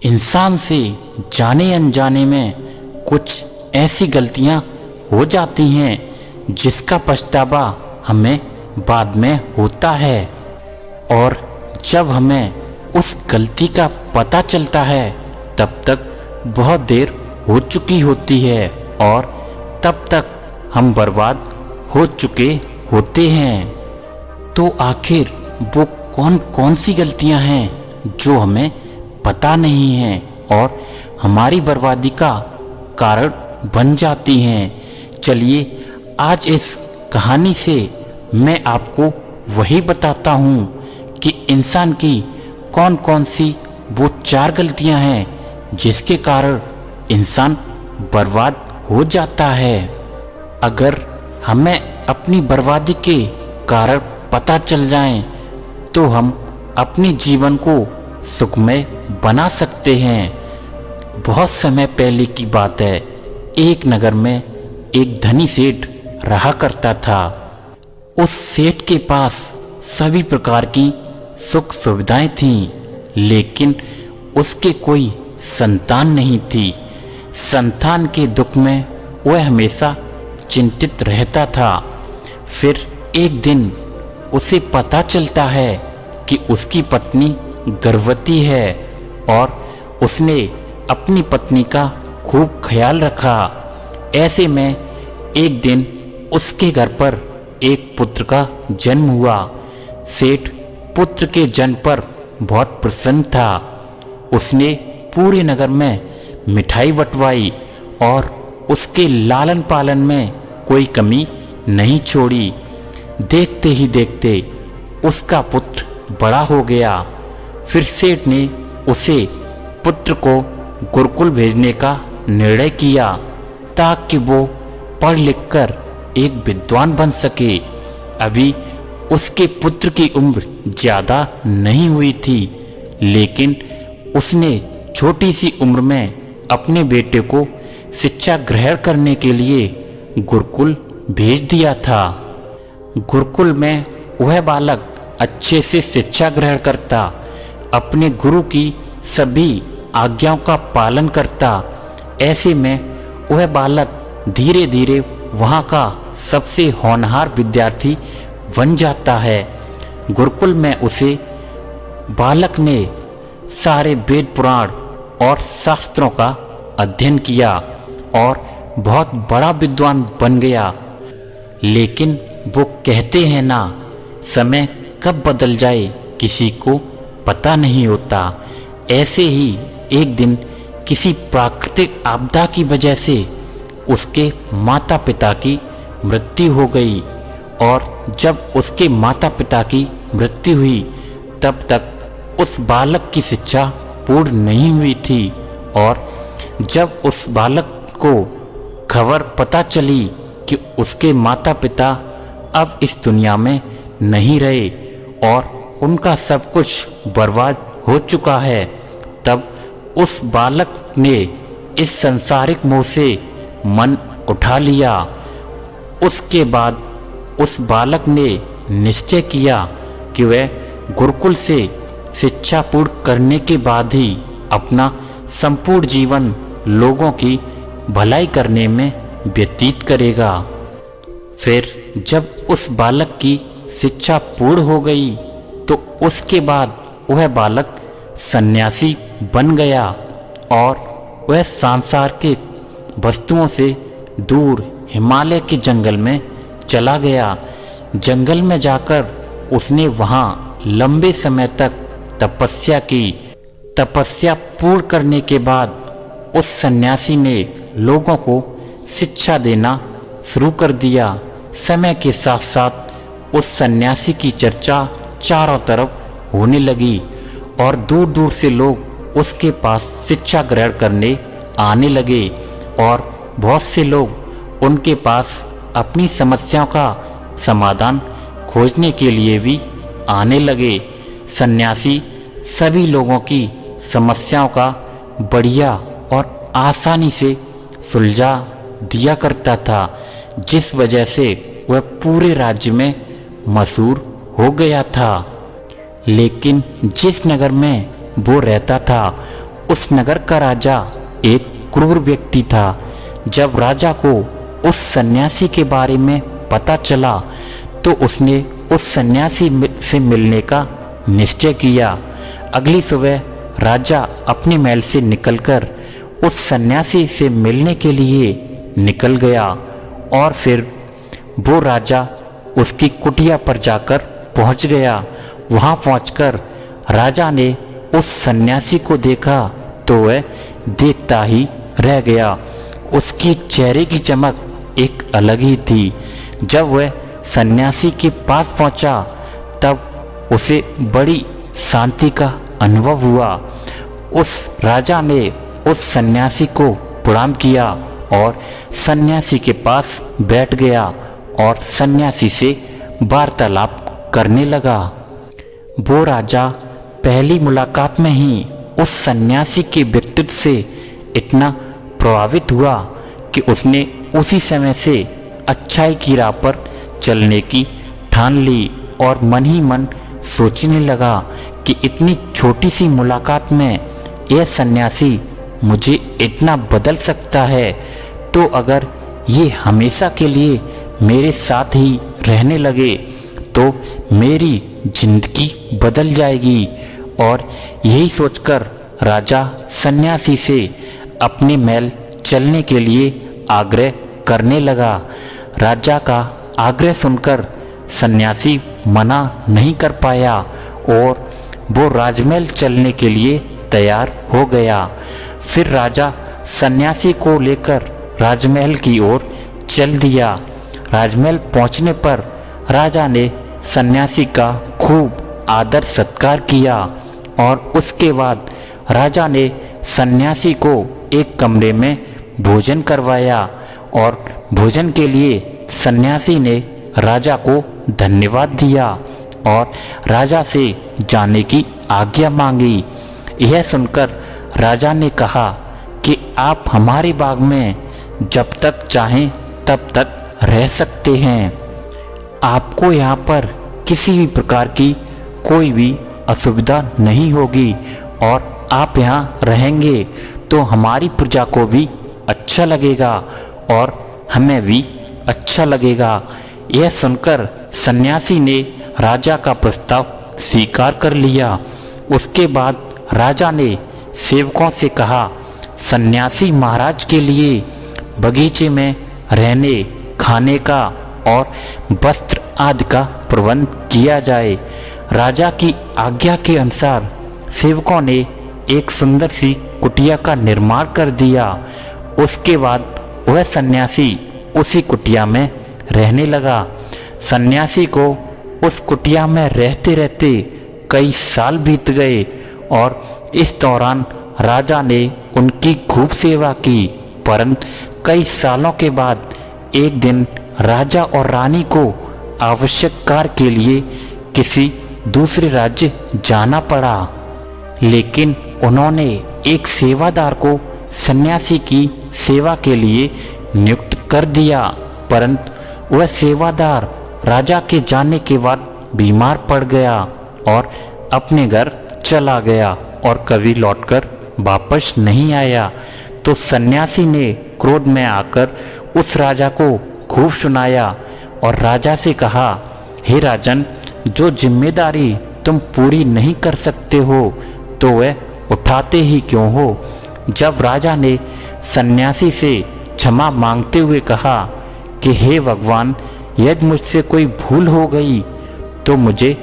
इंसान से जाने अनजाने में कुछ ऐसी गलतियां हो जाती हैं जिसका पछतावा हमें बाद में होता है, और जब हमें उस गलती का पता चलता है तब तक बहुत देर हो चुकी होती है और तब तक हम बर्बाद हो चुके होते हैं। तो आखिर वो कौन कौन सी गलतियां हैं जो हमें पता नहीं हैं और हमारी बर्बादी का कारण बन जाती हैं? चलिए आज इस कहानी से मैं आपको वही बताता हूँ कि इंसान की कौन कौन सी वो 4 गलतियाँ हैं जिसके कारण इंसान बर्बाद हो जाता है। अगर हमें अपनी बर्बादी के कारण पता चल जाएं, तो हम अपने जीवन को सुखमय बना सकते हैं। बहुत समय पहले की बात है, एक नगर में एक धनी सेठ रहा करता था। उस सेठ के पास सभी प्रकार की सुख सुविधाएं थीं, लेकिन उसके कोई संतान नहीं थी। संतान के दुख में वह हमेशा चिंतित रहता था। फिर एक दिन उसे पता चलता है कि उसकी पत्नी गर्भवती है और उसने अपनी पत्नी का खूब ख्याल रखा। ऐसे में एक दिन उसके घर पर एक पुत्र का जन्म हुआ। सेठ पुत्र के जन्म पर बहुत प्रसन्न था। उसने पूरे नगर में मिठाई बंटवाई और उसके लालन पालन में कोई कमी नहीं छोड़ी। देखते ही देखते उसका पुत्र बड़ा हो गया। फिर सेठ ने उसे पुत्र को गुरुकुल भेजने का निर्णय किया ताकि वो पढ़ लिख कर एक विद्वान बन सके। अभी उसके पुत्र की उम्र ज़्यादा नहीं हुई थी, लेकिन उसने छोटी सी उम्र में अपने बेटे को शिक्षा ग्रहण करने के लिए गुरुकुल भेज दिया था। गुरुकुल में वह बालक अच्छे से शिक्षा ग्रहण करता, अपने गुरु की सभी आज्ञाओं का पालन करता। ऐसे में वह बालक धीरे धीरे वहाँ का सबसे होनहार विद्यार्थी बन जाता है। गुरुकुल में उसे बालक ने सारे वेद पुराण और शास्त्रों का अध्ययन किया और बहुत बड़ा विद्वान बन गया। लेकिन वो कहते हैं ना, समय कब बदल जाए किसी को पता नहीं होता। ऐसे ही एक दिन किसी प्राकृतिक आपदा की वजह से उसके माता पिता की मृत्यु हो गई, और जब उसके माता पिता की मृत्यु हुई तब तक उस बालक की शिक्षा पूर्ण नहीं हुई थी। और जब उस बालक को खबर पता चली कि उसके माता पिता अब इस दुनिया में नहीं रहे और उनका सब कुछ बर्बाद हो चुका है, तब उस बालक ने इस सांसारिक मोह से मन उठा लिया। उसके बाद उस बालक ने निश्चय किया कि वह गुरुकुल से शिक्षा पूर्ण करने के बाद ही अपना संपूर्ण जीवन लोगों की भलाई करने में व्यतीत करेगा। फिर जब उस बालक की शिक्षा पूर्ण हो गई तो उसके बाद वह बालक सन्यासी बन गया और वह संसार के वस्तुओं से दूर हिमालय के जंगल में चला गया। जंगल में जाकर उसने वहाँ लंबे समय तक तपस्या की। तपस्या पूर्ण करने के बाद उस सन्यासी ने लोगों को शिक्षा देना शुरू कर दिया। समय के साथ साथ उस सन्यासी की चर्चा चारों तरफ होने लगी और दूर दूर से लोग उसके पास शिक्षा ग्रहण करने आने लगे, और बहुत से लोग उनके पास अपनी समस्याओं का समाधान खोजने के लिए भी आने लगे। सन्यासी सभी लोगों की समस्याओं का बढ़िया और आसानी से सुलझा दिया करता था, जिस वजह से वह पूरे राज्य में मशहूर हो गया था। लेकिन जिस नगर में वो रहता था उस नगर का राजा एक क्रूर व्यक्ति था। जब राजा को उस सन्यासी के बारे में पता चला तो उसने उस सन्यासी से मिलने का निश्चय किया। अगली सुबह राजा अपने महल से निकलकर उस सन्यासी से मिलने के लिए निकल गया और फिर वो राजा उसकी कुटिया पर जाकर पहुंच गया। वहां पहुंचकर राजा ने उस सन्यासी को देखा तो वह देखता ही रह गया। उसकी चेहरे की चमक एक अलग ही थी। जब वह सन्यासी के पास पहुंचा तब उसे बड़ी शांति का अनुभव हुआ। उस राजा ने उस सन्यासी को प्रणाम किया और सन्यासी के पास बैठ गया और सन्यासी से वार्तालाप करने लगा। वो राजा पहली मुलाकात में ही उस सन्यासी के व्यक्तित्व से इतना प्रभावित हुआ कि उसने उसी समय से अच्छाई की राह पर चलने की ठान ली और मन ही मन सोचने लगा कि इतनी छोटी सी मुलाकात में यह सन्यासी मुझे इतना बदल सकता है, तो अगर ये हमेशा के लिए मेरे साथ ही रहने लगे तो मेरी जिंदगी बदल जाएगी। और यही सोचकर राजा सन्यासी से अपने महल चलने के लिए आग्रह करने लगा। राजा का आग्रह सुनकर सन्यासी मना नहीं कर पाया और वो राजमहल चलने के लिए तैयार हो गया। फिर राजा सन्यासी को लेकर राजमहल की ओर चल दिया। राजमहल पहुंचने पर राजा ने सन्यासी का खूब आदर सत्कार किया और उसके बाद राजा ने सन्यासी को एक कमरे में भोजन करवाया और भोजन के लिए सन्यासी ने राजा को धन्यवाद दिया और राजा से जाने की आज्ञा मांगी। यह सुनकर राजा ने कहा कि आप हमारे बाग में जब तक चाहें तब तक रह सकते हैं। आपको यहाँ पर किसी भी प्रकार की कोई भी असुविधा नहीं होगी और आप यहाँ रहेंगे तो हमारी प्रजा को भी अच्छा लगेगा और हमें भी अच्छा लगेगा। यह सुनकर सन्यासी ने राजा का प्रस्ताव स्वीकार कर लिया। उसके बाद राजा ने सेवकों से कहा, सन्यासी महाराज के लिए बगीचे में रहने, खाने का और वस्त्र आदि का प्रबंध किया जाए। राजा की आज्ञा के अनुसार सेवकों ने एक सुंदर सी कुटिया का निर्माण कर दिया। उसके बाद वह सन्यासी उसी कुटिया में रहने लगा। सन्यासी को उस कुटिया में रहते रहते कई साल बीत गए और इस दौरान राजा ने उनकी खूब सेवा की। परंतु कई सालों के बाद एक दिन राजा और रानी को आवश्यक कार्य के लिए किसी दूसरे राज्य जाना पड़ा, लेकिन उन्होंने एक सेवादार को सन्यासी की सेवा के लिए नियुक्त कर दिया। परंतु वह सेवादार राजा के जाने के बाद बीमार पड़ गया और अपने घर चला गया और कभी लौटकर वापस नहीं आया। तो सन्यासी ने क्रोध में आकर उस राजा को खूब सुनाया और राजा से कहा, हे राजन, जो जिम्मेदारी तुम पूरी नहीं कर सकते हो तो वह उठाते ही क्यों हो। जब राजा ने सन्यासी से क्षमा मांगते हुए कहा कि हे भगवान, यदि मुझसे कोई भूल हो गई तो मुझे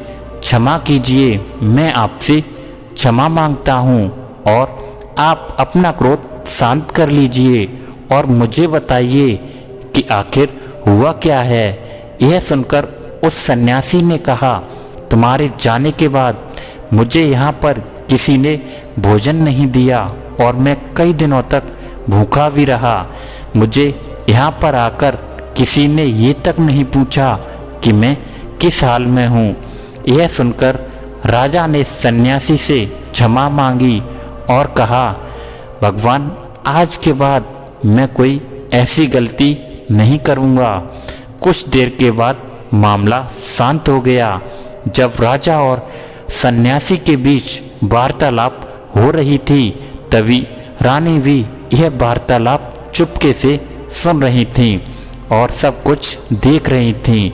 क्षमा कीजिए, मैं आपसे क्षमा मांगता हूँ और आप अपना क्रोध शांत कर लीजिए और मुझे बताइए कि आखिर हुआ क्या है। यह सुनकर उस सन्यासी ने कहा, तुम्हारे जाने के बाद मुझे यहाँ पर किसी ने भोजन नहीं दिया और मैं कई दिनों तक भूखा भी रहा। मुझे यहाँ पर आकर किसी ने ये तक नहीं पूछा कि मैं किस हाल में हूँ। यह सुनकर राजा ने सन्यासी से क्षमा मांगी और कहा, भगवान, आज के बाद मैं कोई ऐसी गलती नहीं करूँगा। कुछ देर के बाद मामला शांत हो गया। जब राजा और सन्यासी के बीच वार्तालाप हो रही थी तभी रानी भी यह वार्तालाप चुपके से सुन रही थीं और सब कुछ देख रही थीं।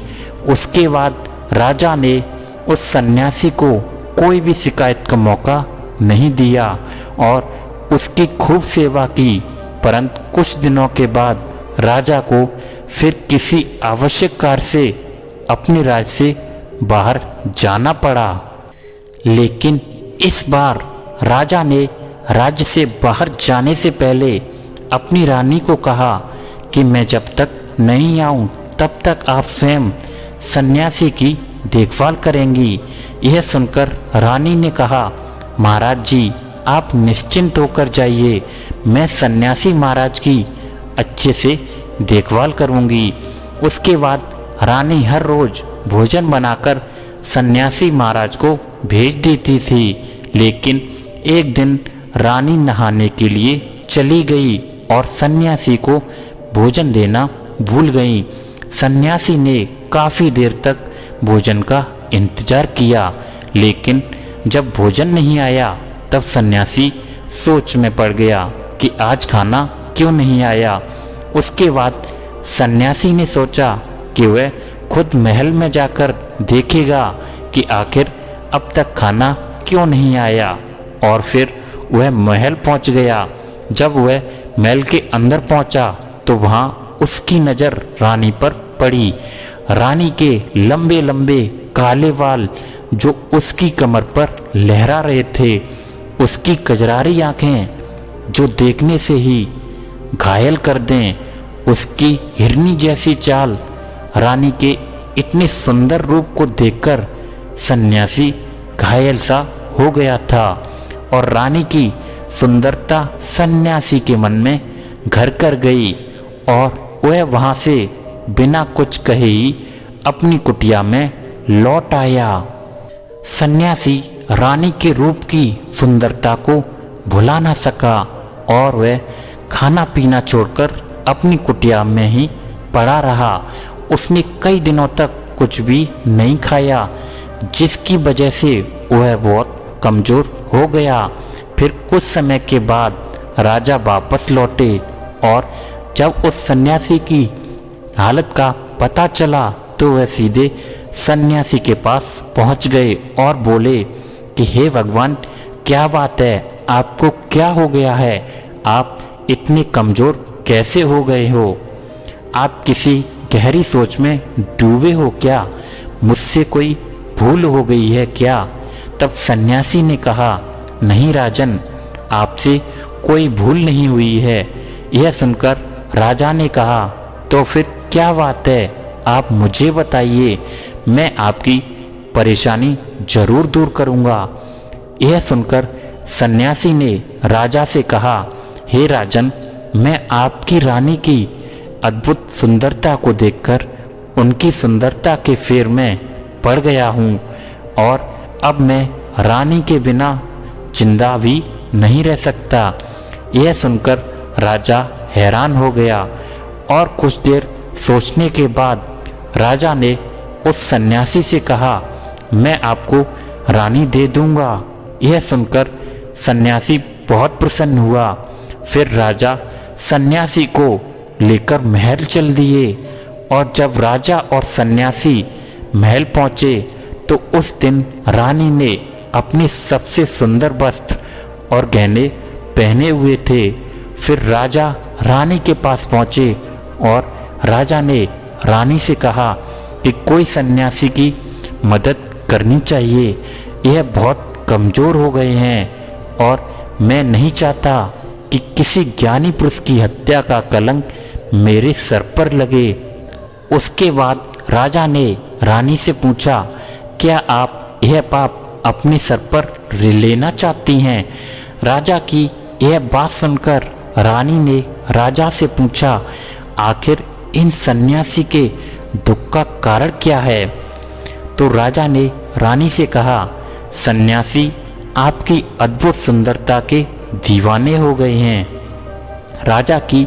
उसके बाद राजा ने उस सन्यासी को कोई भी शिकायत का मौका नहीं दिया और उसकी खूब सेवा की। परंतु कुछ दिनों के बाद राजा को फिर किसी आवश्यक कार्य से अपने राज्य से बाहर जाना पड़ा। लेकिन इस बार राजा ने राज्य से बाहर जाने से पहले अपनी रानी को कहा कि मैं जब तक नहीं आऊं तब तक आप स्वयं सन्यासी की देखभाल करेंगी। यह सुनकर रानी ने कहा, महाराज जी आप निश्चिंत होकर जाइए, मैं सन्यासी महाराज की अच्छे से देखभाल करूंगी। उसके बाद रानी हर रोज भोजन बनाकर सन्यासी महाराज को भेज देती थी। लेकिन एक दिन रानी नहाने के लिए चली गई और सन्यासी को भोजन देना भूल गई। सन्यासी ने काफ़ी देर तक भोजन का इंतजार किया, लेकिन जब भोजन नहीं आया तब सन्यासी सोच में पड़ गया कि आज खाना क्यों नहीं आया। उसके बाद सन्यासी ने सोचा कि वह खुद महल में जाकर देखेगा कि आखिर अब तक खाना क्यों नहीं आया। और फिर वह महल पहुंच गया। जब वह महल के अंदर पहुंचा तो वहां उसकी नज़र रानी पर पड़ी। रानी के लंबे लंबे काले बाल जो उसकी कमर पर लहरा रहे थे, उसकी कजरारी आंखें जो देखने से ही घायल कर दें, उसकी हिरनी जैसी चाल। रानी के इतने सुंदर रूप को देखकर सन्यासी घायल सा हो गया था और रानी की सुंदरता सन्यासी के मन में घर कर गई और वह वहां से बिना कुछ कहे ही अपनी कुटिया में लौट आया। सन्यासी रानी के रूप की सुंदरता को भुला ना सका और वह खाना पीना छोड़कर अपनी कुटिया में ही पड़ा रहा। उसने कई दिनों तक कुछ भी नहीं खाया, जिसकी वजह से वह बहुत कमज़ोर हो गया। फिर कुछ समय के बाद राजा वापस लौटे और जब उस सन्यासी की हालत का पता चला तो वह सीधे सन्यासी के पास पहुंच गए और बोले कि हे भगवान, क्या बात है, आपको क्या हो गया है? आप इतने कमज़ोर कैसे हो गए हो? आप किसी गहरी सोच में डूबे हो क्या? मुझसे कोई भूल हो गई है क्या? तब सन्यासी ने कहा, नहीं राजन, आपसे कोई भूल नहीं हुई है। यह सुनकर राजा ने कहा, तो फिर क्या बात है, आप मुझे बताइए, मैं आपकी परेशानी जरूर दूर करूँगा। यह सुनकर सन्यासी ने राजा से कहा, हे राजन, मैं आपकी रानी की अद्भुत सुंदरता को देखकर उनकी सुंदरता के फेर में पड़ गया हूँ और अब मैं रानी के बिना जिंदा भी नहीं रह सकता। यह सुनकर राजा हैरान हो गया और कुछ देर सोचने के बाद राजा ने उस सन्यासी से कहा, मैं आपको रानी दे दूंगा। यह सुनकर सन्यासी बहुत प्रसन्न हुआ। फिर राजा सन्यासी को लेकर महल चल दिए और जब राजा और सन्यासी महल पहुँचे तो उस दिन रानी ने अपने सबसे सुंदर वस्त्र और गहने पहने हुए थे। फिर राजा रानी के पास पहुँचे और राजा ने रानी से कहा कि कोई सन्यासी की मदद करनी चाहिए, यह बहुत कमज़ोर हो गए हैं और मैं नहीं चाहता कि किसी ज्ञानी पुरुष की हत्या का कलंक मेरे सर पर लगे। उसके बाद राजा ने रानी से पूछा, क्या आप यह पाप अपने सर पर लेना चाहती हैं? राजा की यह बात सुनकर रानी ने राजा से पूछा, आखिर इन सन्यासी के दुख का कारण क्या है? तो राजा ने रानी से कहा, सन्यासी आपकी अद्भुत सुंदरता के दीवाने हो गए हैं। राजा की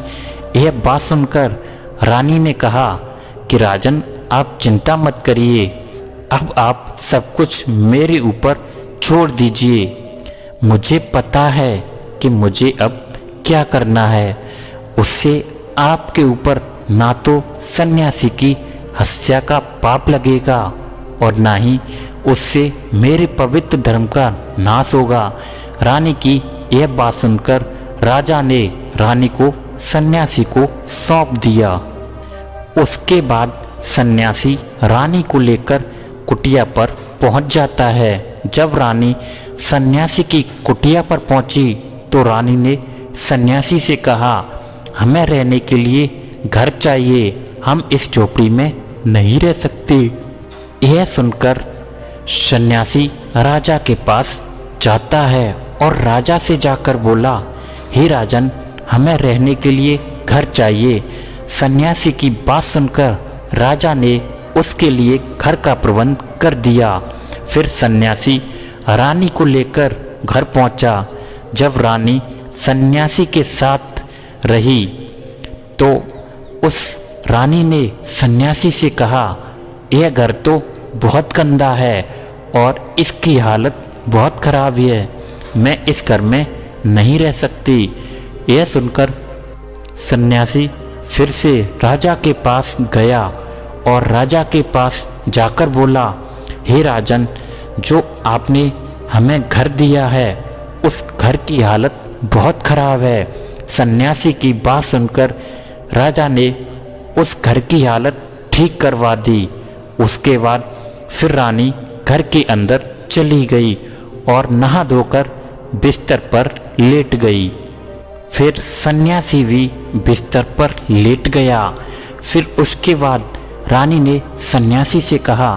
यह बात सुनकर रानी ने कहा कि राजन, आप चिंता मत करिए, अब आप सब कुछ मेरे ऊपर छोड़ दीजिए। मुझे पता है कि मुझे अब क्या करना है। उससे आपके ऊपर ना तो सन्यासी की हत्या का पाप लगेगा और ना ही उससे मेरे पवित्र धर्म का नाश होगा। रानी की यह बात सुनकर राजा ने रानी को सन्यासी को सौंप दिया। उसके बाद सन्यासी रानी को लेकर कुटिया पर पहुंच जाता है। जब रानी सन्यासी की कुटिया पर पहुंची तो रानी ने सन्यासी से कहा, हमें रहने के लिए घर चाहिए, हम इस झोपड़ी में नहीं रह सकते। यह सुनकर सन्यासी राजा के पास जाता है और राजा से जाकर बोला, हे राजन, हमें रहने के लिए घर चाहिए। सन्यासी की बात सुनकर राजा ने उसके लिए घर का प्रबंध कर दिया। फिर सन्यासी रानी को लेकर घर पहुंचा। जब रानी सन्यासी के साथ रही तो उस रानी ने सन्यासी से कहा, यह घर तो बहुत गंदा है और इसकी हालत बहुत खराब है, मैं इस घर में नहीं रह सकती। यह सुनकर सन्यासी फिर से राजा के पास गया और राजा के पास जाकर बोला, हे राजन, जो आपने हमें घर दिया है उस घर की हालत बहुत खराब है। सन्यासी की बात सुनकर राजा ने उस घर की हालत ठीक करवा दी। उसके बाद फिर रानी घर के अंदर चली गई और नहा धोकर बिस्तर पर लेट गई। फिर सन्यासी भी बिस्तर पर लेट गया। फिर उसके बाद रानी ने सन्यासी से कहा,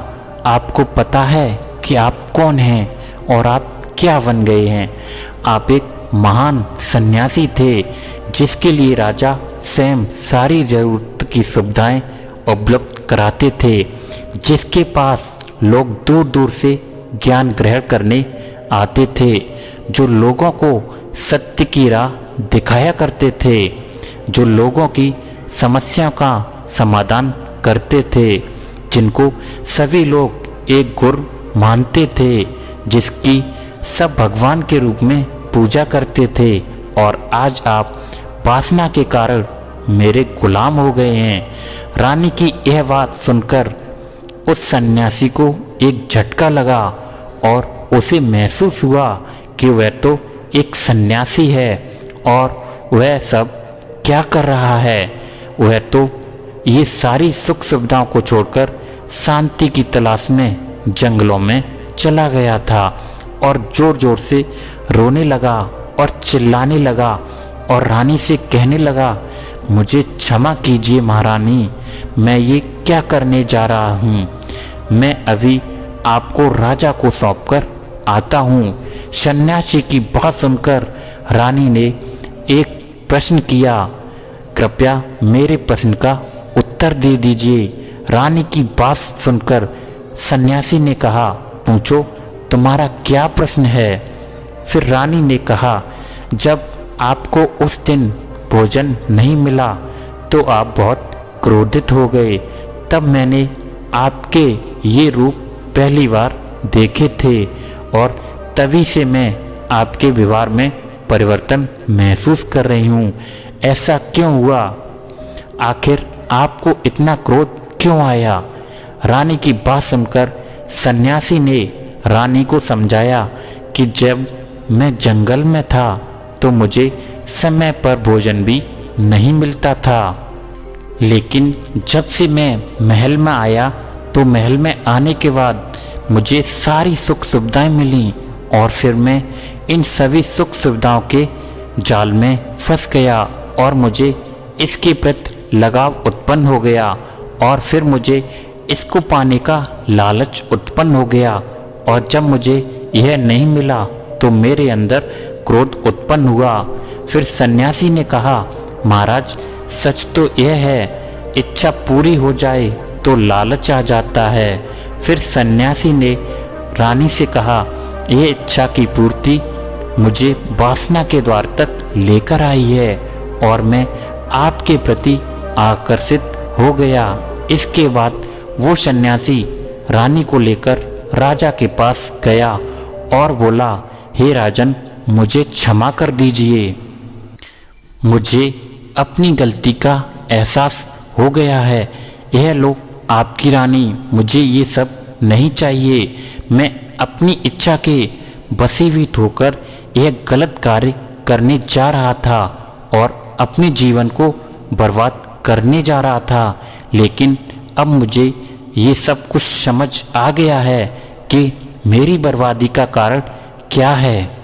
आपको पता है कि आप कौन हैं और आप क्या बन गए हैं? आप एक महान सन्यासी थे जिसके लिए राजा स्वयं सारी जरूरत की सुविधाएं उपलब्ध कराते थे, जिसके पास लोग दूर दूर से ज्ञान ग्रहण करने आते थे, जो लोगों को सत्य की राह दिखाया करते थे, जो लोगों की समस्याओं का समाधान करते थे, जिनको सभी लोग एक गुरु मानते थे, जिसकी सब भगवान के रूप में पूजा करते थे। और आज आप वासना के कारण मेरे गुलाम हो गए हैं। रानी की यह बात सुनकर उस सन्यासी को एक झटका लगा और उसे महसूस हुआ कि वह तो एक सन्यासी है और वह सब क्या कर रहा है। वह तो ये सारी सुख सुविधाओं को छोड़कर शांति की तलाश में जंगलों में चला गया था और जोर जोर से रोने लगा और चिल्लाने लगा और रानी से कहने लगा, मुझे क्षमा कीजिए महारानी, मैं ये क्या करने जा रहा हूँ। मैं अभी आपको राजा को सौंपकर आता हूँ। सन्यासी की बात सुनकर रानी ने एक प्रश्न किया, कृपया मेरे प्रश्न का उत्तर दे दीजिए। रानी की बात सुनकर सन्यासी ने कहा, पूछो तुम्हारा क्या प्रश्न है। फिर रानी ने कहा, जब आपको उस दिन भोजन नहीं मिला तो आप बहुत क्रोधित हो गए। तब मैंने आपके ये रूप पहली बार देखे थे और तभी से मैं आपके व्यवहार में परिवर्तन महसूस कर रही हूँ। ऐसा क्यों हुआ? आखिर आपको इतना क्रोध क्यों आया? रानी की बात सुनकर सन्यासी ने रानी को समझाया कि जब मैं जंगल में था तो मुझे समय पर भोजन भी नहीं मिलता था, लेकिन जब से मैं महल में आया तो महल में आने के बाद मुझे सारी सुख सुविधाएं मिली और फिर मैं इन सभी सुख सुविधाओं के जाल में फंस गया और मुझे इसके प्रति लगाव उत्पन्न हो गया और फिर मुझे इसको पाने का लालच उत्पन्न हो गया और जब मुझे यह नहीं मिला तो मेरे अंदर क्रोध उत्पन्न हुआ। फिर सन्यासी ने कहा, महाराज, सच तो यह है, इच्छा पूरी हो जाए तो लालच आ जाता है। फिर सन्यासी ने रानी से कहा, यह इच्छा की पूर्ति मुझे वासना के द्वार तक लेकर आई है और मैं आपके प्रति आकर्षित हो गया। इसके बाद वो सन्यासी रानी को लेकर राजा के पास गया और बोला, हे राजन, मुझे क्षमा कर दीजिए। मुझे अपनी गलती का एहसास हो गया है। यह लो आपकी रानी, मुझे ये सब नहीं चाहिए। मैं अपनी इच्छा के वशीभूत होकर यह गलत कार्य करने जा रहा था और अपने जीवन को बर्बाद करने जा रहा था, लेकिन अब मुझे ये सब कुछ समझ आ गया है कि मेरी बर्बादी का कारण क्या है।